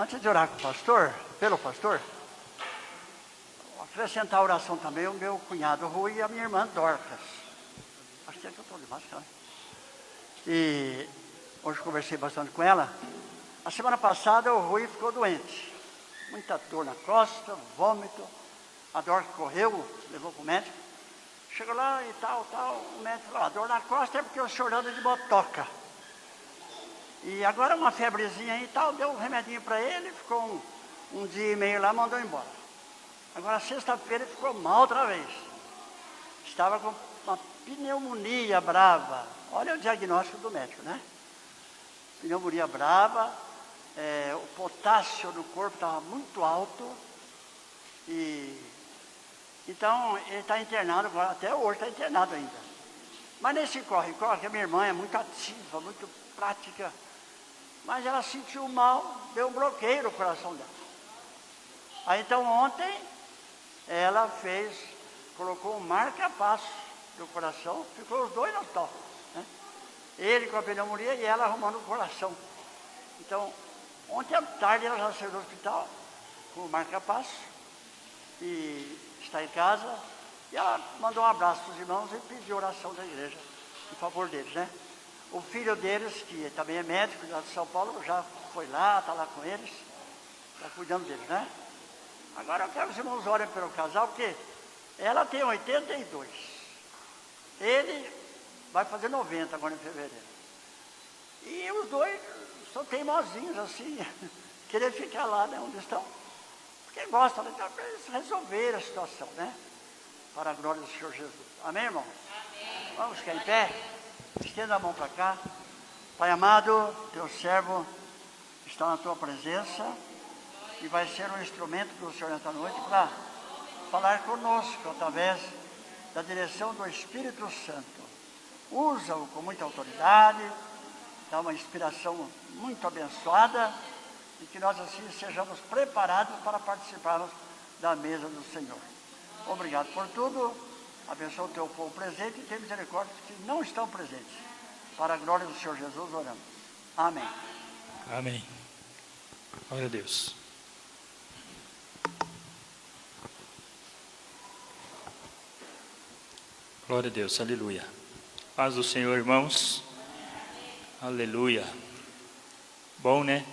Antes de orar com o pastor, pelo pastor, vou acrescentar a oração também o meu cunhado Rui e a minha irmã Dorcas. Acho que é que eu estou de máscara. E hoje conversei bastante com ela. A semana passada o Rui ficou doente. Muita dor na costa, vômito. A Dorcas correu, levou para o médico. Chegou lá e tal. O médico falou, a dor na costa é porque o senhor anda de motoca. E agora uma febrezinha aí e tal, deu um remedinho para ele, ficou um dia e meio lá, mandou embora. Agora sexta-feira ele ficou mal outra vez. Estava com uma pneumonia brava. Olha o diagnóstico do médico, né? Pneumonia brava, o potássio no corpo estava muito alto. Então ele está internado agora, até hoje está internado ainda. Mas nesse corre-corre, a minha irmã é muito ativa, muito prática. Mas ela sentiu mal, deu um bloqueio no coração dela. Aí então ontem, ela colocou um marca-passo no coração, ficou os dois no hospital, né? Ele com a pneumonia e ela arrumando o coração. Então, ontem à tarde ela já saiu do hospital com o marca-passo e está em casa. E ela mandou um abraço para os irmãos e pediu oração da igreja em favor deles, né? O filho deles, que também é médico lá de São Paulo, já foi lá, está lá com eles, está cuidando deles, né? Agora eu quero que os irmãos orem pelo casal, porque ela tem 82. Ele vai fazer 90 agora em fevereiro. E os dois são teimosinhos assim, querer ficar lá, né, onde estão. Porque gostam, né? Então, para eles resolverem a situação, né? Para a glória do Senhor Jesus. Amém, irmãos? Amém. Vamos ficar em pé? Estenda a mão para cá. Pai amado, teu servo está na tua presença e vai ser um instrumento do Senhor nesta noite para falar conosco através da direção do Espírito Santo. Usa-o com muita autoridade, dá uma inspiração muito abençoada e que nós assim sejamos preparados para participarmos da mesa do Senhor. Obrigado por tudo. Abençoa o teu povo presente e tem misericórdia dos que não estão presentes. Para a glória do Senhor Jesus, oramos. Amém. Amém. Glória a Deus. Glória a Deus, aleluia. Paz do Senhor, irmãos. Aleluia. Bom, né?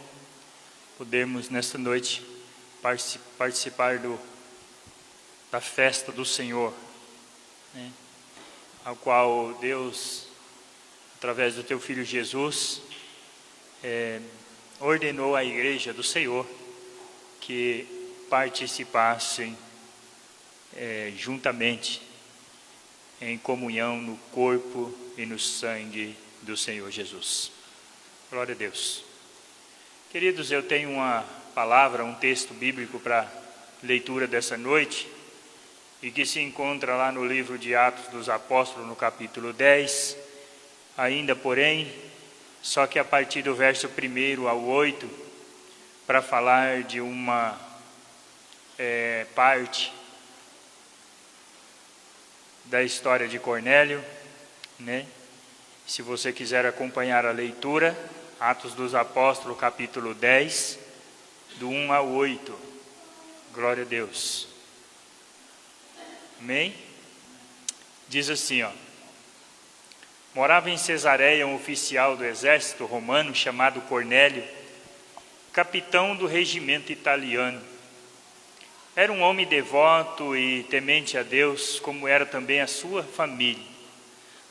Podemos nesta noite participar da festa do Senhor, né? Ao qual Deus, através do teu Filho Jesus, ordenou à igreja do Senhor que participassem juntamente em comunhão no corpo e no sangue do Senhor Jesus. Glória a Deus. Queridos, eu tenho uma palavra, um texto bíblico para leitura dessa noite, e que se encontra lá no livro de Atos dos Apóstolos, no capítulo 10, ainda porém, só que a partir do verso 1 ao 8, para falar de uma parte da história de Cornélio, né? Se você quiser acompanhar a leitura, Atos dos Apóstolos, capítulo 10, do 1 ao 8. Glória a Deus. Amém? Diz assim, ó. Morava em Cesareia um oficial do exército romano chamado Cornélio, capitão do regimento italiano. Era um homem devoto e temente a Deus, como era também a sua família.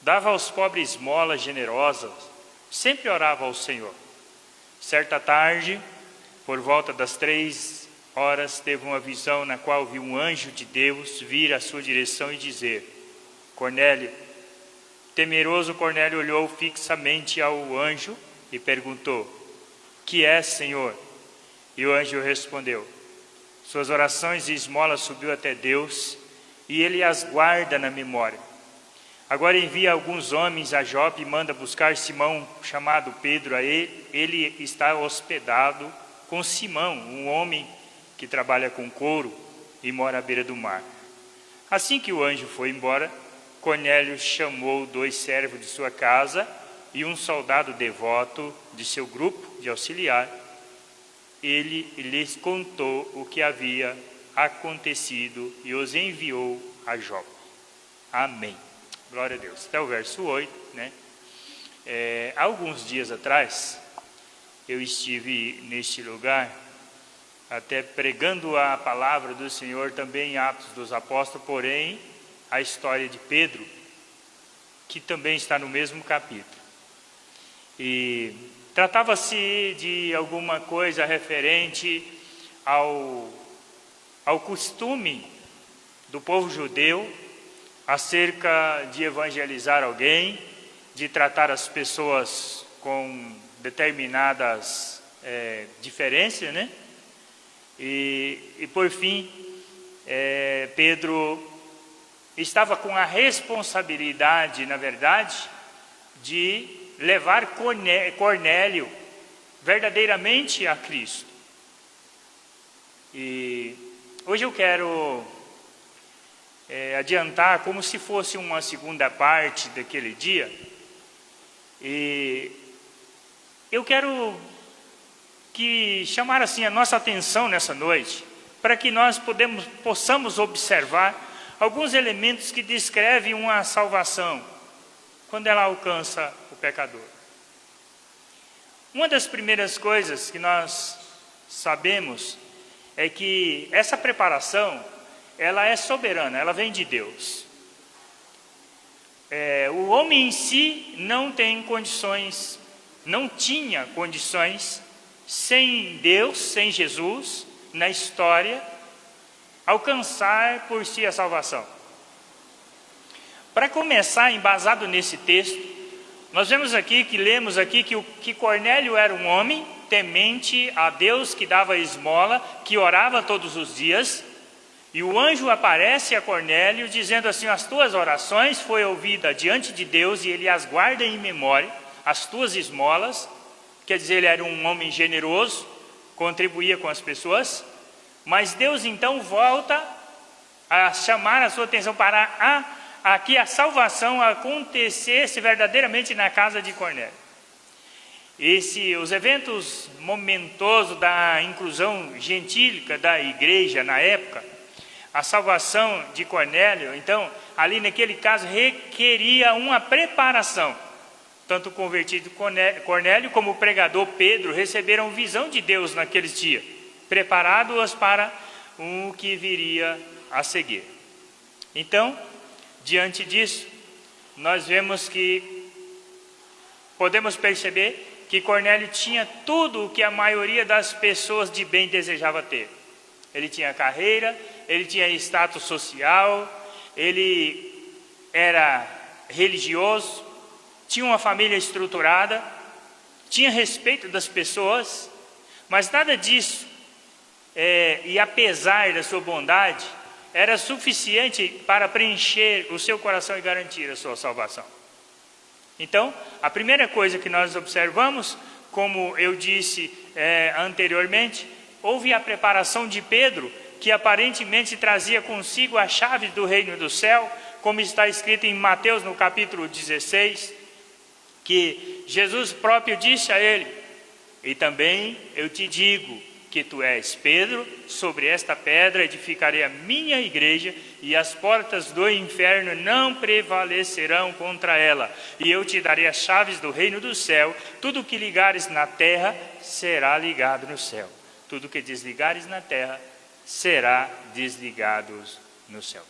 Dava aos pobres esmolas generosas, sempre orava ao Senhor. Certa tarde, por volta das 3 horas, teve uma visão na qual viu um anjo de Deus vir à sua direção e dizer: Cornélio. Temeroso, Cornélio olhou fixamente ao anjo e perguntou: que é, Senhor? E o anjo respondeu: suas orações e esmolas subiu até Deus, e Ele as guarda na memória. Agora envia alguns homens a Jope e manda buscar Simão, chamado Pedro, a ele. Ele está hospedado com Simão, um homem que trabalha com couro e mora à beira do mar. Assim que o anjo foi embora, Cornélio chamou 2 servos de sua casa e um soldado devoto de seu grupo de auxiliar. ele lhes contou o que havia acontecido e os enviou a Jope. Amém. Glória a Deus. Até o verso 8, né? Alguns dias atrás, eu estive neste lugar, até pregando a palavra do Senhor também em Atos dos Apóstolos, porém, a história de Pedro, que também está no mesmo capítulo. E tratava-se de alguma coisa referente ao costume do povo judeu acerca de evangelizar alguém, de tratar as pessoas com determinadas diferenças, né? E por fim, Pedro estava com a responsabilidade, na verdade, de levar Cornélio verdadeiramente a Cristo. E hoje eu quero adiantar como se fosse uma segunda parte daquele dia. E eu quero chamar assim a nossa atenção nessa noite, para que nós possamos observar alguns elementos que descrevem uma salvação, quando ela alcança o pecador. Uma das primeiras coisas que nós sabemos é que essa preparação, ela é soberana, ela vem de Deus. O homem em si não tem condições, não tinha condições, sem Deus, sem Jesus, na história, alcançar por si a salvação. Para começar, embasado nesse texto, nós vemos aqui, lemos aqui, que Cornélio era um homem temente a Deus, que dava esmola, que orava todos os dias, e o anjo aparece a Cornélio dizendo assim: as tuas orações foi ouvida diante de Deus e ele as guarda em memória, as tuas esmolas. Quer dizer, ele era um homem generoso, contribuía com as pessoas, mas Deus então volta a chamar a sua atenção para que a salvação acontecesse verdadeiramente na casa de Cornélio. Os eventos momentosos da inclusão gentílica da igreja na época, a salvação de Cornélio, então, ali naquele caso, requeria uma preparação. Tanto o convertido Cornélio como o pregador Pedro receberam visão de Deus naqueles dias, preparados para o que viria a seguir. Então, diante disso, nós vemos podemos perceber que Cornélio tinha tudo o que a maioria das pessoas de bem desejava ter. Ele tinha carreira, ele tinha status social, ele era religioso, tinha uma família estruturada, tinha respeito das pessoas, mas nada disso, e apesar da sua bondade, era suficiente para preencher o seu coração e garantir a sua salvação. Então, a primeira coisa que nós observamos, como eu disse anteriormente, houve a preparação de Pedro, que aparentemente trazia consigo a chave do reino do céu, como está escrito em Mateus no capítulo 16, que Jesus próprio disse a ele: e também eu te digo que tu és Pedro, sobre esta pedra edificarei a minha igreja, e as portas do inferno não prevalecerão contra ela, e eu te darei as chaves do reino do céu. Tudo que ligares na terra será ligado no céu, tudo que desligares na terra será desligado no céu.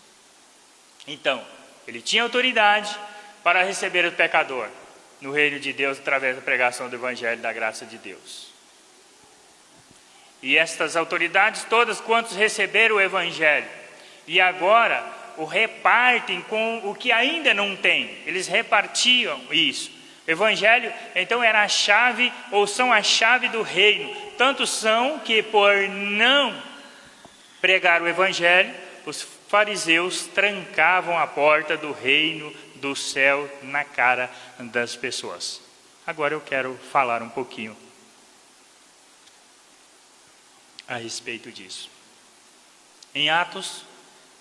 Então, ele tinha autoridade para receber o pecador no reino de Deus através da pregação do Evangelho da graça de Deus. E estas autoridades, todas quantos receberam o Evangelho, e agora o repartem com o que ainda não tem, eles repartiam isso. O Evangelho, então, era a chave, ou são a chave do reino. Tanto são que, por não pregar o Evangelho, os fariseus trancavam a porta do reino do céu na cara das pessoas. Agora eu quero falar um pouquinho a respeito disso. Em Atos,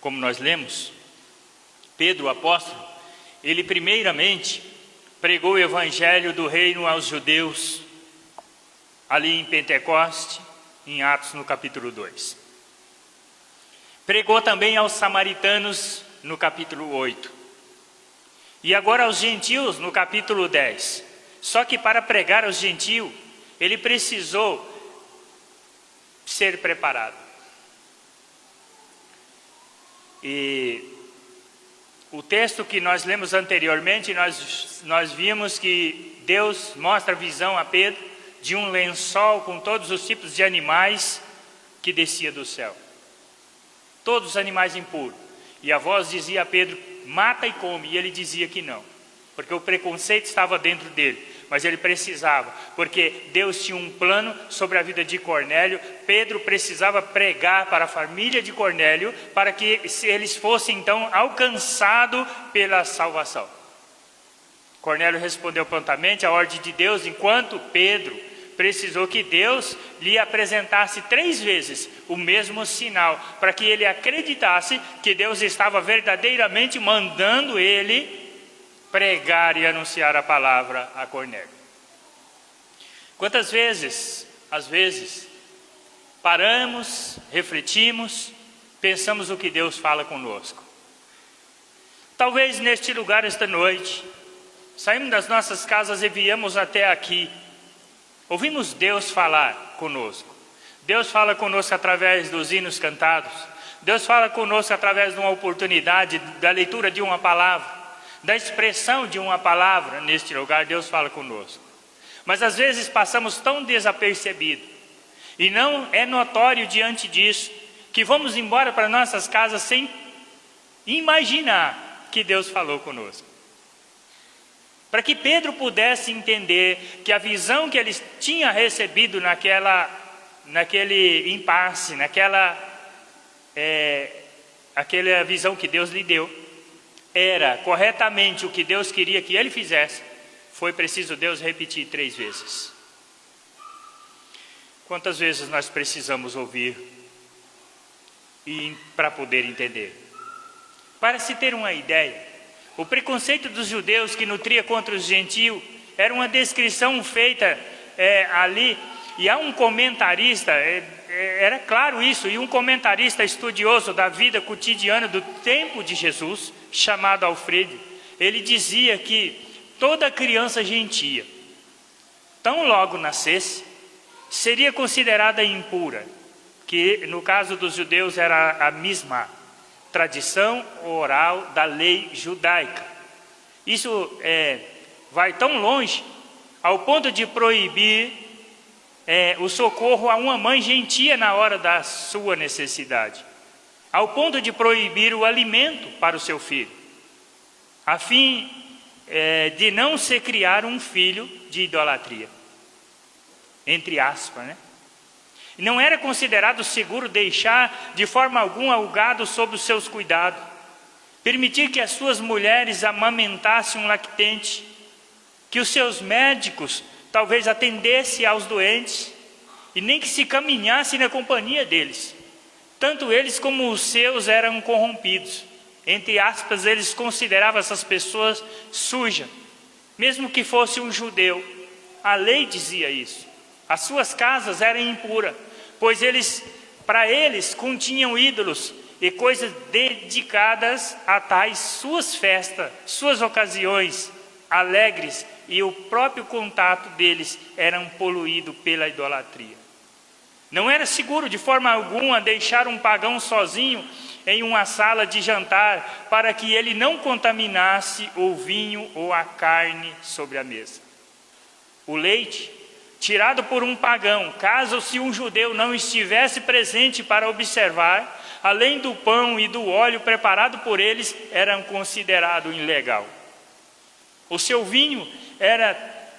como nós lemos, Pedro, o apóstolo, ele primeiramente pregou o evangelho do reino aos judeus, ali em Pentecoste, em Atos, no capítulo 2. Pregou também aos samaritanos, no capítulo 8. E agora aos gentios, no capítulo 10. Só que para pregar aos gentios, ele precisou ser preparado. E o texto que nós lemos anteriormente, nós vimos que Deus mostra a visão a Pedro de um lençol com todos os tipos de animais que descia do céu. Todos os animais impuros. E a voz dizia a Pedro, mata e come. E ele dizia que não, porque o preconceito estava dentro dele. Mas ele precisava, porque Deus tinha um plano sobre a vida de Cornélio. Pedro precisava pregar para a família de Cornélio, para que eles fossem então alcançados pela salvação. Cornélio respondeu prontamente à ordem de Deus, enquanto Pedro precisou que Deus lhe apresentasse 3 vezes o mesmo sinal, para que ele acreditasse que Deus estava verdadeiramente mandando ele pregar e anunciar a palavra a Cornélio. Quantas vezes, às vezes, paramos, refletimos, pensamos o que Deus fala conosco. Talvez neste lugar esta noite, saímos das nossas casas e viemos até aqui, ouvimos Deus falar conosco. Deus fala conosco através dos hinos cantados. Deus fala conosco através de uma oportunidade, da leitura de uma palavra, da expressão de uma palavra neste lugar. Deus fala conosco. Mas às vezes passamos tão desapercebido, e não é notório diante disso, que vamos embora para nossas casas sem imaginar que Deus falou conosco. Para que Pedro pudesse entender que a visão que ele tinha recebido naquele impasse, aquela visão que Deus lhe deu, era corretamente o que Deus queria que ele fizesse, foi preciso Deus repetir 3 vezes. Quantas vezes nós precisamos ouvir para poder entender? Para se ter uma ideia, o preconceito dos judeus que nutria contra os gentios era uma descrição feita ali, e há um comentarista, era claro isso, e um comentarista estudioso da vida cotidiana do tempo de Jesus, chamado Alfredo, ele dizia que toda criança gentia, tão logo nascesse, seria considerada impura, que no caso dos judeus era a mesma tradição oral da lei judaica. Isso vai tão longe ao ponto de proibir o socorro a uma mãe gentia na hora da sua necessidade, ao ponto de proibir o alimento para o seu filho, a fim de não se criar um filho de idolatria, entre aspas, né? Não era considerado seguro deixar de forma alguma o gado sob os seus cuidados, permitir que as suas mulheres amamentassem um lactente, que os seus médicos talvez atendessem aos doentes, e nem que se caminhasse na companhia deles. Tanto eles como os seus eram corrompidos. Entre aspas, eles consideravam essas pessoas sujas, mesmo que fosse um judeu. A lei dizia isso. As suas casas eram impuras, pois para eles continham ídolos e coisas dedicadas a tais suas festas, suas ocasiões alegres, e o próprio contato deles eram poluído pela idolatria. Não era seguro de forma alguma deixar um pagão sozinho em uma sala de jantar, para que ele não contaminasse o vinho ou a carne sobre a mesa. O leite, tirado por um pagão, caso se um judeu não estivesse presente para observar, além do pão e do óleo preparado por eles, eram considerados ilegal. O seu vinho era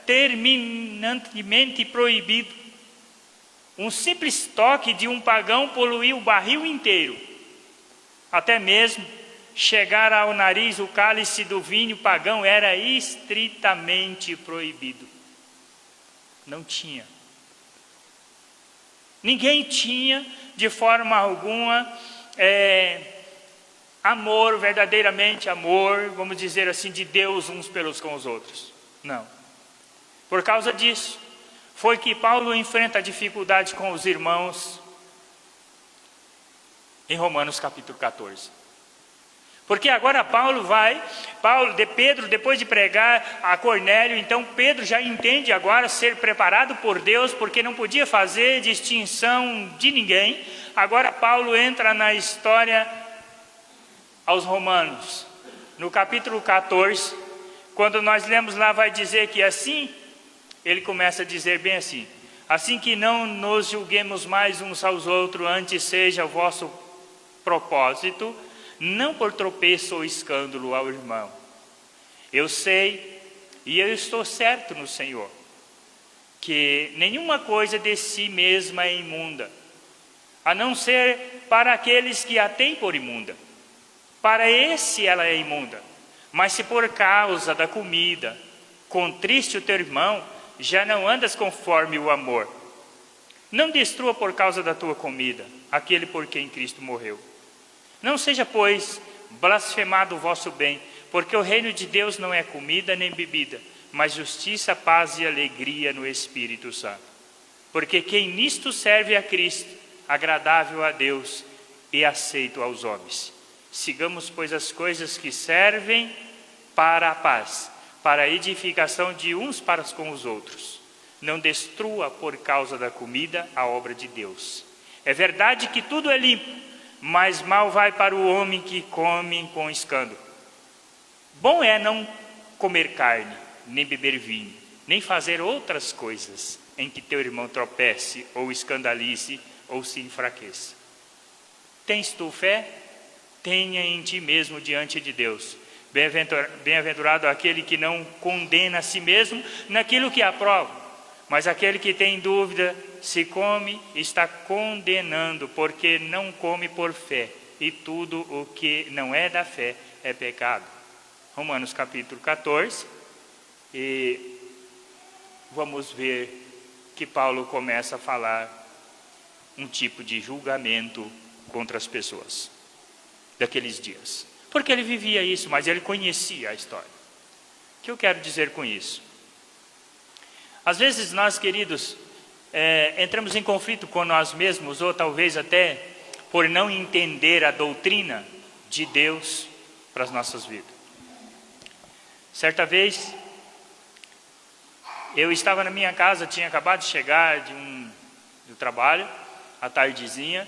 terminantemente proibido. Um simples toque de um pagão poluía o barril inteiro. Até mesmo chegar ao nariz o cálice do vinho pagão era estritamente proibido. Não tinha. Ninguém tinha de forma alguma amor, verdadeiramente amor, vamos dizer assim, de Deus uns pelos com os outros. Não. Por causa disso, foi que Paulo enfrenta dificuldades com os irmãos em Romanos capítulo 14. Porque agora Pedro, depois de pregar a Cornélio, então Pedro já entende agora ser preparado por Deus, porque não podia fazer distinção de ninguém. Agora Paulo entra na história aos Romanos, no capítulo 14, quando nós lemos lá, vai dizer que assim, ele começa a dizer bem assim: assim que não nos julguemos mais uns aos outros, antes seja o vosso propósito, não por tropeço ou escândalo ao irmão. Eu sei, e eu estou certo no Senhor, que nenhuma coisa de si mesma é imunda, a não ser para aqueles que a têm por imunda. Para esse ela é imunda. Mas se por causa da comida contriste o teu irmão, já não andas conforme o amor. Não destrua por causa da tua comida aquele por quem Cristo morreu. Não seja, pois, blasfemado o vosso bem, porque o reino de Deus não é comida nem bebida, mas justiça, paz e alegria no Espírito Santo. Porque quem nisto serve a Cristo, agradável a Deus e aceito aos homens. Sigamos, pois, as coisas que servem para a paz, para a edificação de uns para com os outros. Não destrua por causa da comida a obra de Deus. É verdade que tudo é limpo, mas mal vai para o homem que come com escândalo. Bom é não comer carne, nem beber vinho, nem fazer outras coisas em que teu irmão tropece, ou escandalize, ou se enfraqueça. Tens tu fé? Tenha em ti mesmo diante de Deus. Bem-aventurado aquele que não condena a si mesmo naquilo que aprova, mas aquele que tem dúvida, se come, está condenando, porque não come por fé, e tudo o que não é da fé é pecado. Romanos capítulo 14, e vamos ver que Paulo começa a falar um tipo de julgamento contra as pessoas daqueles dias. Porque ele vivia isso, mas ele conhecia a história. O que eu quero dizer com isso? Às vezes nós, queridos, entramos em conflito com nós mesmos, ou talvez até por não entender a doutrina de Deus para as nossas vidas. Certa vez, eu estava na minha casa, tinha acabado de chegar do trabalho, à tardezinha,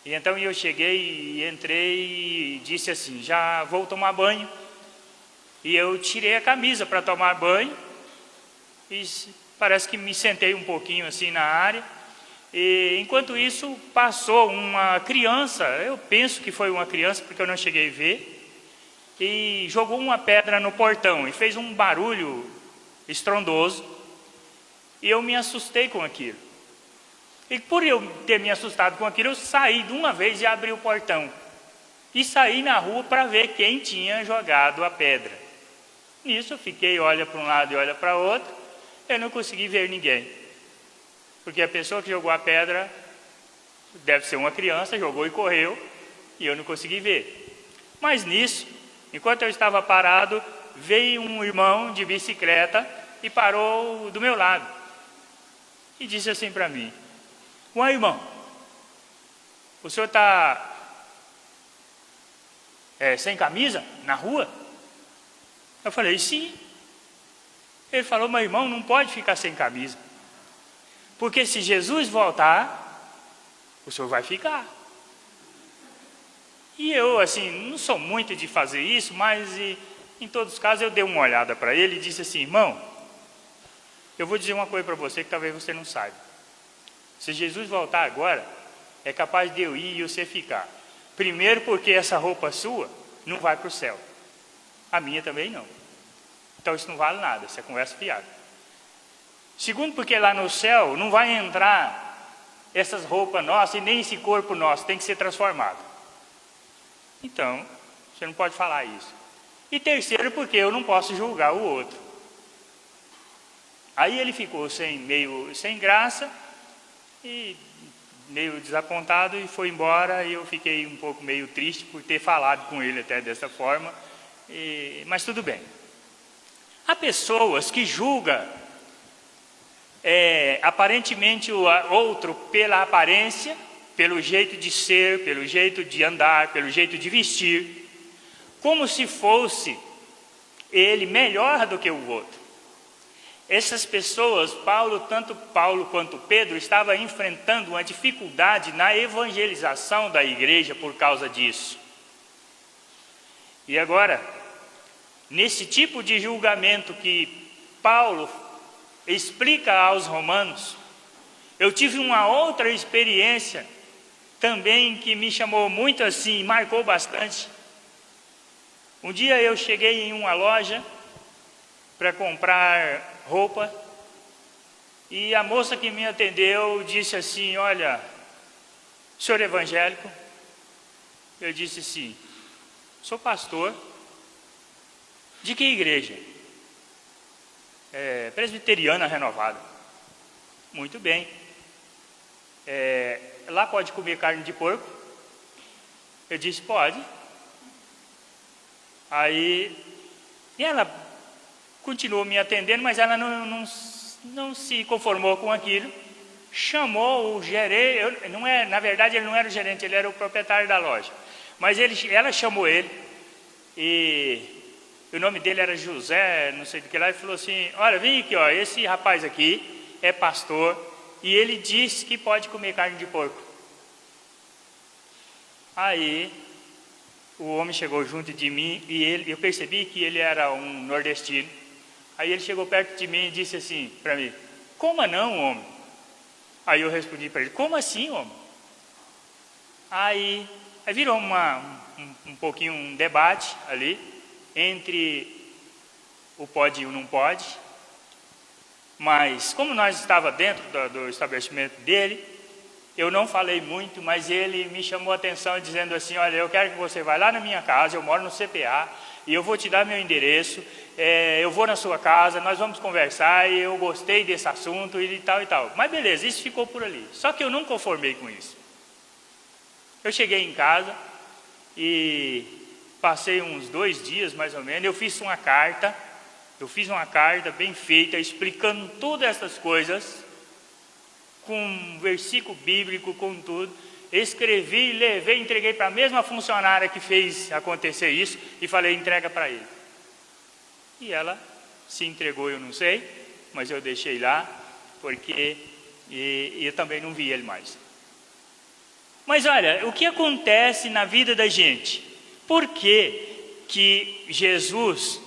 e então eu cheguei e entrei e disse assim: já vou tomar banho. E eu tirei a camisa para tomar banho, e parece que me sentei um pouquinho assim na área, e enquanto isso passou uma criança, eu penso que foi uma criança porque eu não cheguei a ver, e jogou uma pedra no portão e fez um barulho estrondoso, e eu me assustei com aquilo. E por eu ter me assustado com aquilo, eu saí de uma vez e abri o portão e saí na rua para ver quem tinha jogado a pedra. Nisso eu fiquei, olha para um lado e olha para outro, eu não consegui ver ninguém, porque a pessoa que jogou a pedra deve ser uma criança, jogou e correu, e eu não consegui ver. Mas nisso, enquanto eu estava parado, veio um irmão de bicicleta e parou do meu lado e disse assim para mim: ué, irmão, o senhor está sem camisa na rua? Eu falei: sim. Ele falou: meu irmão, não pode ficar sem camisa, porque se Jesus voltar, o senhor vai ficar. E eu, assim, não sou muito de fazer isso, mas em todos os casos eu dei uma olhada para ele e disse assim: irmão, eu vou dizer uma coisa para você que talvez você não saiba. Se Jesus voltar agora, é capaz de eu ir e você ficar. Primeiro, porque essa roupa sua não vai para o céu. A minha também não. Então isso não vale nada, isso é conversa fiada. Segundo, porque lá no céu não vai entrar essas roupas nossas e nem esse corpo nosso, tem que ser transformado. Então, você não pode falar isso. E terceiro, porque eu não posso julgar o outro. Aí ele ficou meio sem graça e meio desapontado e foi embora, e eu fiquei um pouco meio triste por ter falado com ele até dessa forma, mas tudo bem. Há pessoas que julgam aparentemente o outro pela aparência, pelo jeito de ser, pelo jeito de andar, pelo jeito de vestir, como se fosse ele melhor do que o outro. Essas pessoas, tanto Paulo quanto Pedro, estavam enfrentando uma dificuldade na evangelização da igreja por causa disso. E agora, nesse tipo de julgamento que Paulo explica aos romanos, eu tive uma outra experiência também que me chamou muito assim, marcou bastante. Um dia eu cheguei em uma loja para comprar roupa e a moça que me atendeu disse assim: olha, o senhor é evangélico? Eu disse sim. Sou pastor. De que igreja? Presbiteriana Renovada. Muito bem. Lá pode comer carne de porco? Eu disse: pode. Aí ela continuou me atendendo, mas ela não se conformou com aquilo. Chamou o gerente, na verdade ele não era o gerente, ele era o proprietário da loja. Mas ela chamou ele, e o nome dele era José, não sei do que lá, e falou assim: olha, vem aqui, ó, esse rapaz aqui é pastor, e ele disse que pode comer carne de porco. Aí o homem chegou junto de mim, e eu percebi que ele era um nordestino. Aí ele chegou perto de mim e disse assim para mim: coma não, homem. Aí eu respondi para ele: como assim, homem? Aí virou um pouquinho um debate ali entre o pode e o não pode. Mas como nós estávamos dentro do estabelecimento dele, eu não falei muito, mas ele me chamou a atenção dizendo assim: olha, eu quero que você vá lá na minha casa, eu moro no CPA, e eu vou te dar meu endereço, eu vou na sua casa, nós vamos conversar, e eu gostei desse assunto e tal e tal. Mas beleza, isso ficou por ali. Só que eu não conformei com isso. Eu cheguei em casa e passei uns 2 dias mais ou menos, eu fiz uma carta bem feita, explicando todas essas coisas, com um versículo bíblico, com tudo. Escrevi, levei, entreguei para a mesma funcionária que fez acontecer isso, e falei: entrega para ele. E ela se entregou, eu não sei, mas eu deixei lá, porque eu também não vi ele mais. Mas olha, o que acontece na vida da gente? Por que Jesus,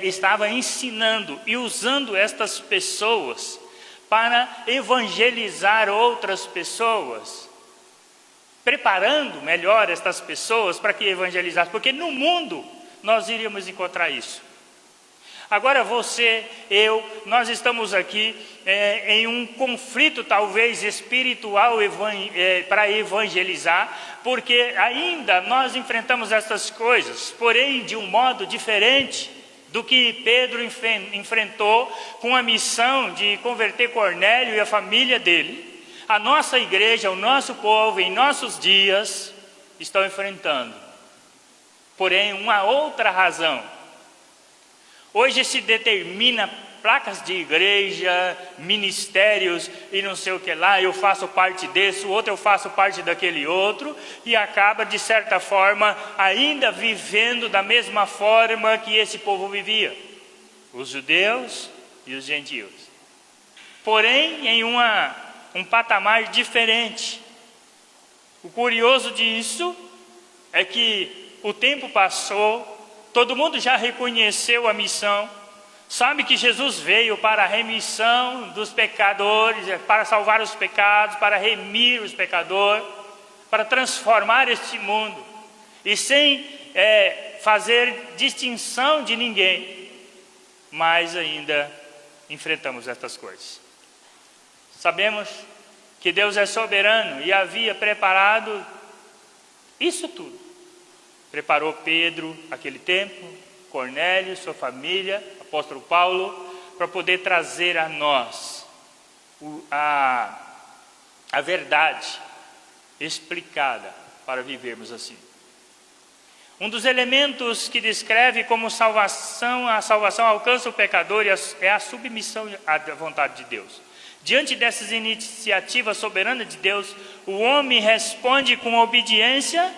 estava ensinando e usando estas pessoas para evangelizar outras pessoas, preparando melhor estas pessoas para que evangelizassem? Porque no mundo nós iríamos encontrar isso. Agora você, nós estamos aqui em um conflito talvez espiritual para evangelizar, porque ainda nós enfrentamos essas coisas, porém de um modo diferente do que Pedro enfrentou com a missão de converter Cornélio e a família dele. A nossa igreja, o nosso povo, em nossos dias, estão enfrentando, porém uma outra razão. Hoje se determina placas de igreja, ministérios e não sei o que lá, eu faço parte desse, o outro eu faço parte daquele outro, e acaba de certa forma ainda vivendo da mesma forma que esse povo vivia, os judeus e os gentios, porém em um patamar diferente. O curioso disso é que o tempo passou, todo mundo já reconheceu a missão, sabe que Jesus veio para a remissão dos pecadores, para salvar os pecados, para remir os pecadores, para transformar este mundo, e sem fazer distinção de ninguém, mas ainda enfrentamos estas coisas. Sabemos que Deus é soberano e havia preparado isso tudo. Preparou Pedro naquele tempo, Cornélio, sua família, apóstolo Paulo, para poder trazer a nós a verdade explicada para vivermos assim. Um dos elementos que descreve como a salvação alcança o pecador é a submissão à vontade de Deus. Diante dessas iniciativas soberanas de Deus, o homem responde com obediência,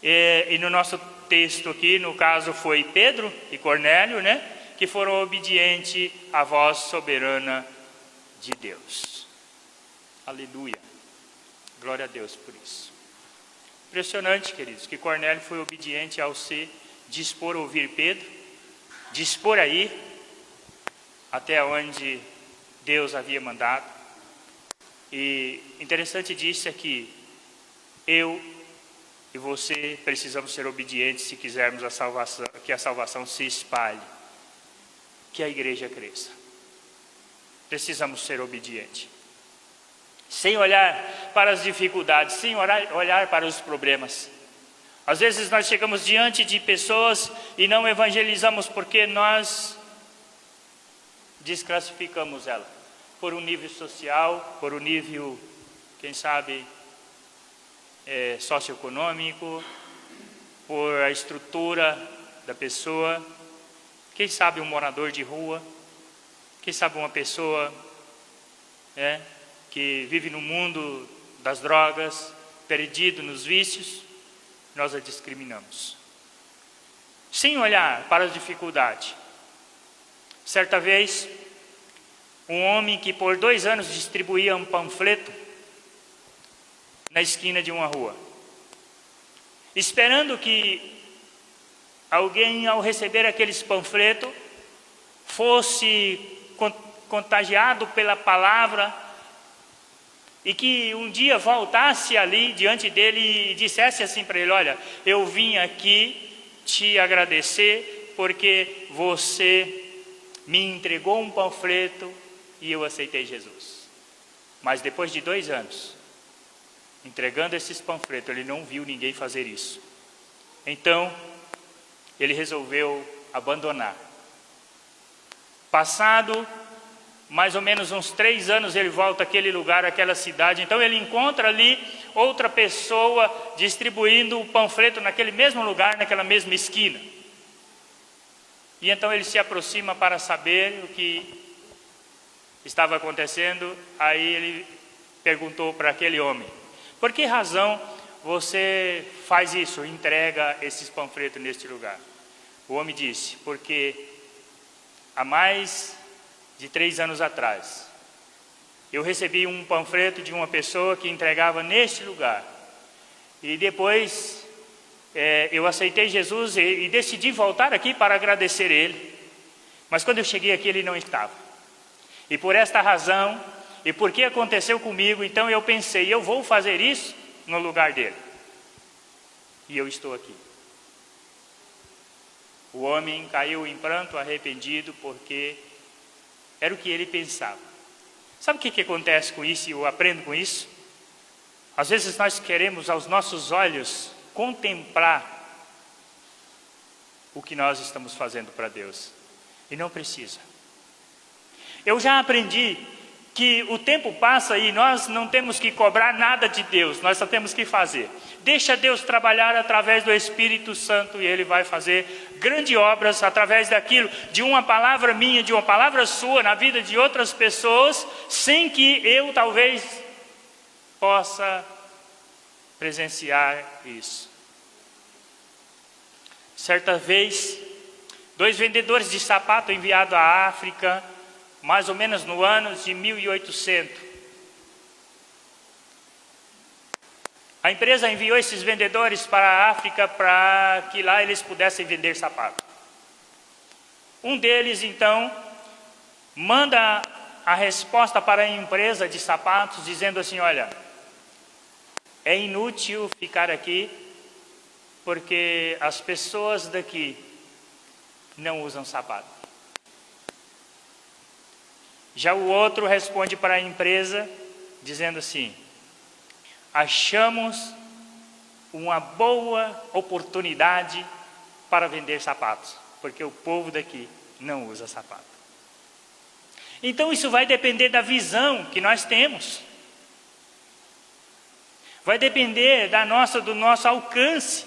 e no nosso texto aqui, no caso foi Pedro e Cornélio, que foram obedientes à voz soberana de Deus. Aleluia. Glória a Deus por isso. Impressionante, queridos, que Cornélio foi obediente ao se dispor a ouvir Pedro, dispor a ir até onde Deus havia mandado. E interessante disso é que eu e você precisamos ser obedientes se quisermos que a salvação se espalhe, que a igreja cresça. Precisamos ser obedientes. Sem olhar para as dificuldades, sem olhar para os problemas. Às vezes nós chegamos diante de pessoas e não evangelizamos porque nós desclassificamos ela por um nível social, por um nível, quem sabe, socioeconômico, por a estrutura da pessoa, quem sabe um morador de rua, quem sabe uma pessoa que vive no mundo das drogas, perdido nos vícios, nós a discriminamos. Sem olhar para as dificuldades. Certa vez, um homem que por 2 anos distribuía um panfleto na esquina de uma rua, esperando que alguém, ao receber aqueles panfletos, fosse contagiado pela palavra, e que um dia voltasse ali diante dele e dissesse assim para ele: olha, eu vim aqui te agradecer porque você me entregou um panfleto e eu aceitei Jesus. Mas depois de 2 anos, entregando esses panfletos, ele não viu ninguém fazer isso. Então, ele resolveu abandonar. Passado mais ou menos uns 3 anos, ele volta àquele lugar, àquela cidade. Então ele encontra ali outra pessoa distribuindo o panfleto naquele mesmo lugar, naquela mesma esquina. E então ele se aproxima para saber o que estava acontecendo. Aí ele perguntou para aquele homem: por que razão você faz isso, entrega esses panfletos neste lugar? O homem disse: porque há mais de 3 anos atrás, eu recebi um panfleto de uma pessoa que entregava neste lugar. E depois eu aceitei Jesus e decidi voltar aqui para agradecer Ele. Mas quando eu cheguei aqui, Ele não estava. E por esta razão, e porque aconteceu comigo, então eu pensei: eu vou fazer isso no lugar dele. E eu estou aqui. O homem caiu em pranto, arrependido, porque era o que ele pensava. Sabe o que acontece com isso e eu aprendo com isso? Às vezes nós queremos aos nossos olhos contemplar o que nós estamos fazendo para Deus. E não precisa. Eu já aprendi que o tempo passa e nós não temos que cobrar nada de Deus, nós só temos que fazer. Deixa Deus trabalhar através do Espírito Santo e Ele vai fazer grandes obras através daquilo, de uma palavra minha, de uma palavra sua, na vida de outras pessoas, sem que eu talvez possa presenciar isso. Certa vez, 2 vendedores de sapato enviados à África, mais ou menos no ano de 1800. A empresa enviou esses vendedores para a África para que lá eles pudessem vender sapato. Um deles, então, manda a resposta para a empresa de sapatos, dizendo assim: olha, é inútil ficar aqui, porque as pessoas daqui não usam sapato. Já o outro responde para a empresa, dizendo assim: achamos uma boa oportunidade para vender sapatos, porque o povo daqui não usa sapato. Então isso vai depender da visão que nós temos. Vai depender do nosso alcance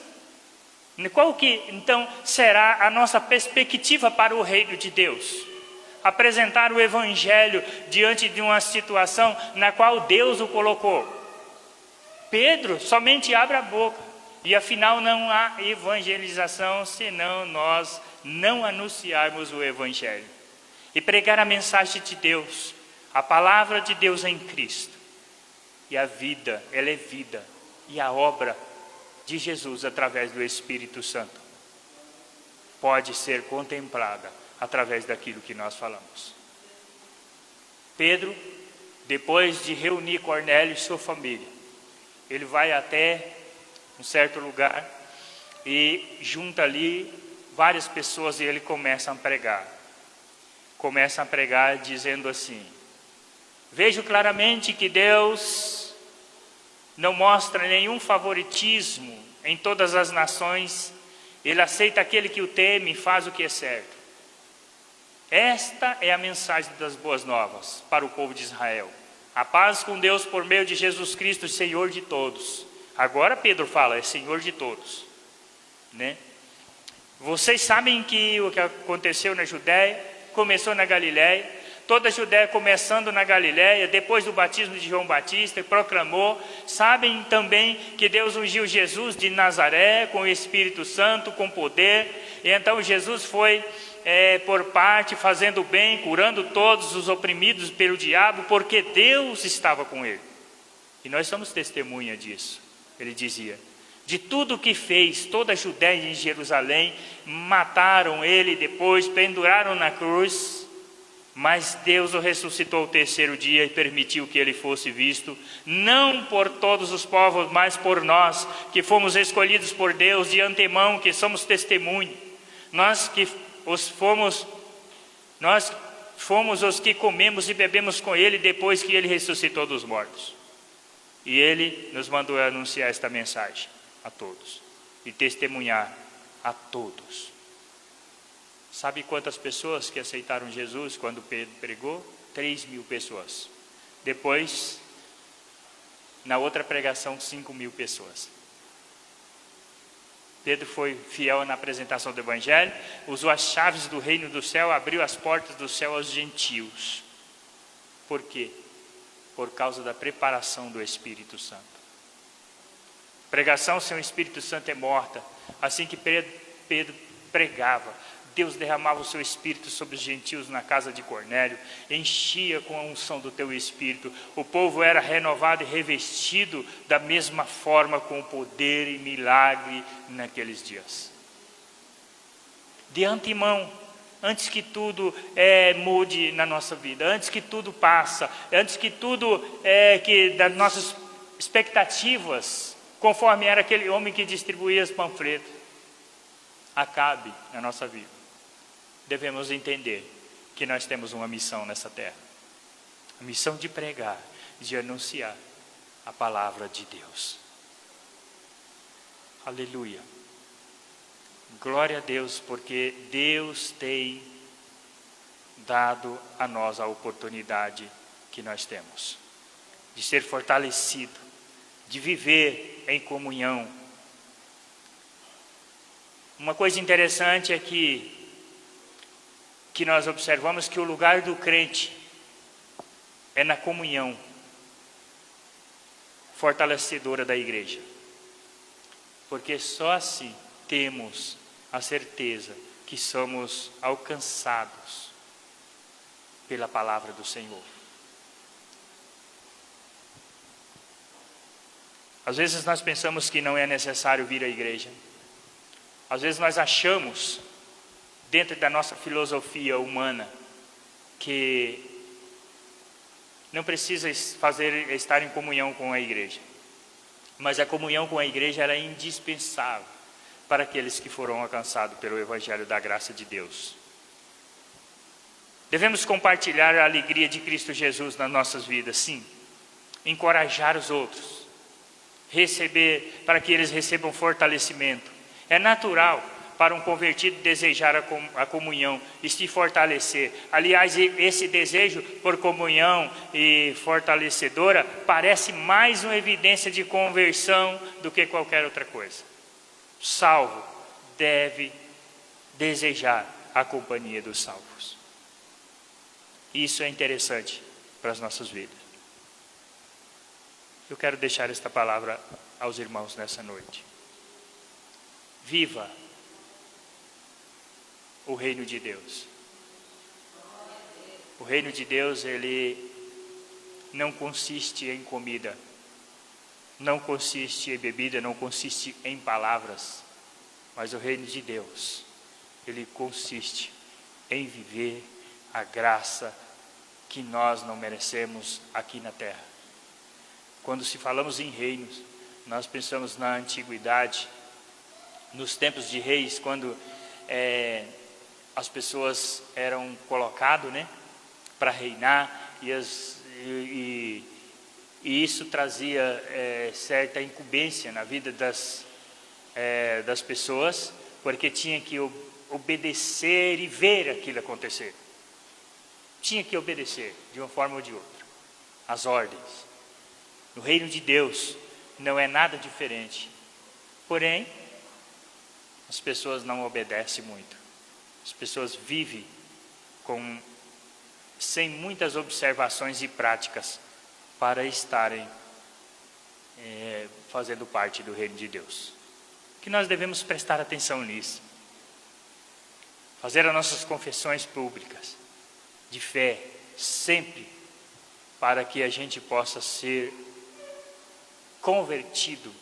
Qual que, então, será a nossa perspectiva para o reino de Deus? Apresentar o Evangelho diante de uma situação na qual Deus o colocou. Pedro somente abre a boca, e afinal não há evangelização senão nós não anunciarmos o Evangelho. E pregar a mensagem de Deus, a palavra de Deus em Cristo. E a vida, ela é vida, e a obra de Jesus através do Espírito Santo pode ser contemplada através daquilo que nós falamos. Pedro, depois de reunir Cornélio e sua família, ele vai até um certo lugar e junta ali várias pessoas e ele começa a pregar. Começa a pregar dizendo assim: vejo claramente que Deus não mostra nenhum favoritismo em todas as nações. Ele aceita aquele que o teme e faz o que é certo. Esta é a mensagem das boas novas para o povo de Israel. A paz com Deus por meio de Jesus Cristo, Senhor de todos. Agora Pedro fala, é Senhor de todos, né? Vocês sabem que o que aconteceu na Judéia começou na Galiléia. Toda a Judéia começando na Galiléia, depois do batismo de João Batista, proclamou. Sabem também que Deus ungiu Jesus de Nazaré com o Espírito Santo, com poder. E então Jesus foi por parte, fazendo bem, curando todos os oprimidos pelo diabo, porque Deus estava com ele. E nós somos testemunha disso. Ele dizia: de tudo que fez, toda a Judéia e Jerusalém, mataram ele, depois penduraram na cruz, mas Deus o ressuscitou ao terceiro dia e permitiu que ele fosse visto, não por todos os povos, mas por nós, que fomos escolhidos por Deus de antemão, que somos testemunho. Nós fomos os que comemos e bebemos com ele depois que ele ressuscitou dos mortos. E ele nos mandou anunciar esta mensagem a todos e testemunhar a todos. Sabe quantas pessoas que aceitaram Jesus quando Pedro pregou? 3.000 pessoas. Depois, na outra pregação, 5.000 pessoas. Pedro foi fiel na apresentação do Evangelho, usou as chaves do reino do céu, abriu as portas do céu aos gentios. Por quê? Por causa da preparação do Espírito Santo. Pregação sem o Espírito Santo é morta. Assim que Pedro pregava, Deus derramava o seu Espírito sobre os gentios na casa de Cornélio, enchia com a unção do teu Espírito. O povo era renovado e revestido da mesma forma, com poder e milagre naqueles dias. De antemão, antes que tudo mude na nossa vida, antes que tudo passa, antes que tudo que das nossas expectativas, conforme era aquele homem que distribuía os panfletos, acabe na nossa vida. Devemos entender que nós temos uma missão nessa terra. A missão de pregar, de anunciar a palavra de Deus. Aleluia. Glória a Deus, porque Deus tem dado a nós a oportunidade que nós temos de ser fortalecido, de viver em comunhão. Uma coisa interessante é que nós observamos que o lugar do crente é na comunhão fortalecedora da igreja. Porque só assim temos a certeza que somos alcançados pela palavra do Senhor. Às vezes nós pensamos que não é necessário vir à igreja. Às vezes nós achamos, dentro da nossa filosofia humana, que não precisa estar em comunhão com a igreja. Mas a comunhão com a igreja era indispensável para aqueles que foram alcançados pelo Evangelho da graça de Deus. Devemos compartilhar a alegria de Cristo Jesus nas nossas vidas, sim. Encorajar os outros. Para que eles recebam fortalecimento. É natural para um convertido desejar a comunhão e se fortalecer. Aliás, esse desejo por comunhão e fortalecedora parece mais uma evidência de conversão do que qualquer outra coisa. Salvo deve desejar a companhia dos salvos. Isso é interessante para as nossas vidas. Eu quero deixar esta palavra aos irmãos nessa noite. Viva o reino de Deus. O reino de Deus, ele não consiste em comida, não consiste em bebida, não consiste em palavras, mas o reino de Deus, ele consiste em viver a graça que nós não merecemos aqui na terra. Quando se falamos em reinos, nós pensamos na antiguidade, nos tempos de reis, quando as pessoas eram colocadas, né, para reinar, e isso trazia certa incumbência na vida das pessoas, porque tinha que obedecer e ver aquilo acontecer. Tinha que obedecer, de uma forma ou de outra, as ordens. No reino de Deus não é nada diferente. Porém, as pessoas não obedecem muito. As pessoas vivem sem muitas observações e práticas para estarem fazendo parte do reino de Deus. Que nós devemos prestar atenção nisso. Fazer as nossas confissões públicas de fé, sempre, para que a gente possa ser convertido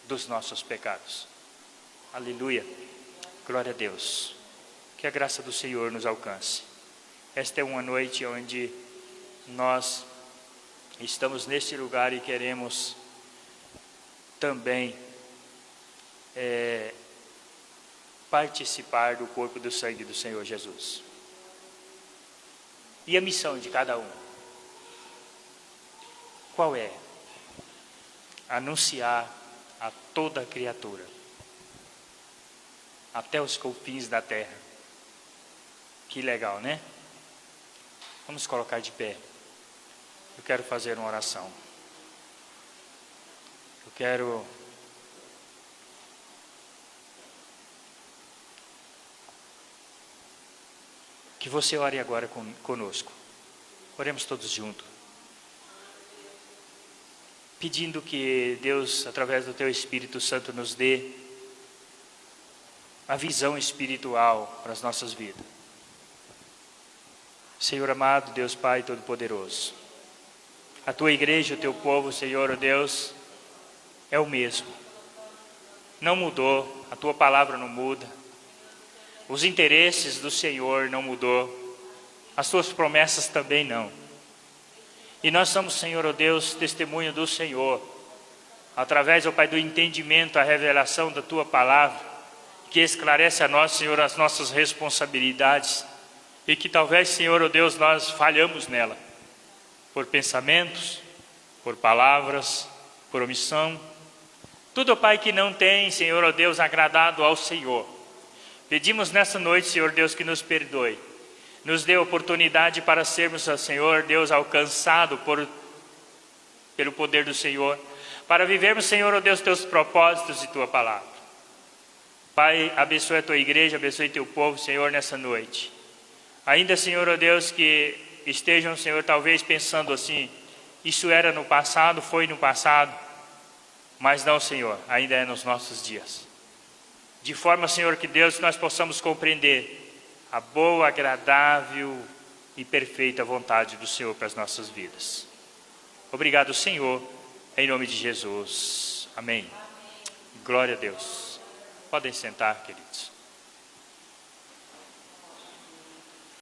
dos nossos pecados. Aleluia, glória a Deus. Que a graça do Senhor nos alcance. Esta é uma noite onde nós estamos neste lugar e queremos também participar do corpo e do sangue do Senhor Jesus. E a missão de cada um? Qual é? Anunciar a toda a criatura, até os confins da terra. Que legal, né? Vamos colocar de pé. Eu quero fazer uma oração. Eu quero que você ore agora conosco. Oremos todos juntos. Pedindo que Deus, através do Teu Espírito Santo, nos dê a visão espiritual para as nossas vidas. Senhor amado, Deus Pai Todo-Poderoso, a Tua igreja, o Teu povo, Senhor, oh Deus, é o mesmo. Não mudou, a Tua palavra não muda. Os interesses do Senhor não mudou. As Tuas promessas também não. E nós somos, Senhor, oh Deus, testemunho do Senhor. Através, oh Pai, do entendimento, a revelação da Tua palavra, que esclarece a nós, Senhor, as nossas responsabilidades. E que talvez, Senhor, oh Deus, nós falhamos nela. Por pensamentos, por palavras, por omissão. Tudo, oh Pai, que não tem, Senhor, oh Deus, agradado ao Senhor. Pedimos nessa noite, Senhor Deus, que nos perdoe. Nos dê oportunidade para sermos, Senhor Deus, alcançados pelo poder do Senhor. Para vivermos, Senhor, oh Deus, Teus propósitos e Tua palavra. Pai, abençoe a Tua igreja, abençoe Teu povo, Senhor, nessa noite. Ainda, Senhor, oh Deus, que estejam, Senhor, talvez pensando assim, isso era no passado, foi no passado. Mas não, Senhor, ainda é nos nossos dias. De forma, Senhor, que Deus, nós possamos compreender a boa, agradável e perfeita vontade do Senhor para as nossas vidas. Obrigado, Senhor, em nome de Jesus. Amém. Glória a Deus. Podem sentar, queridos.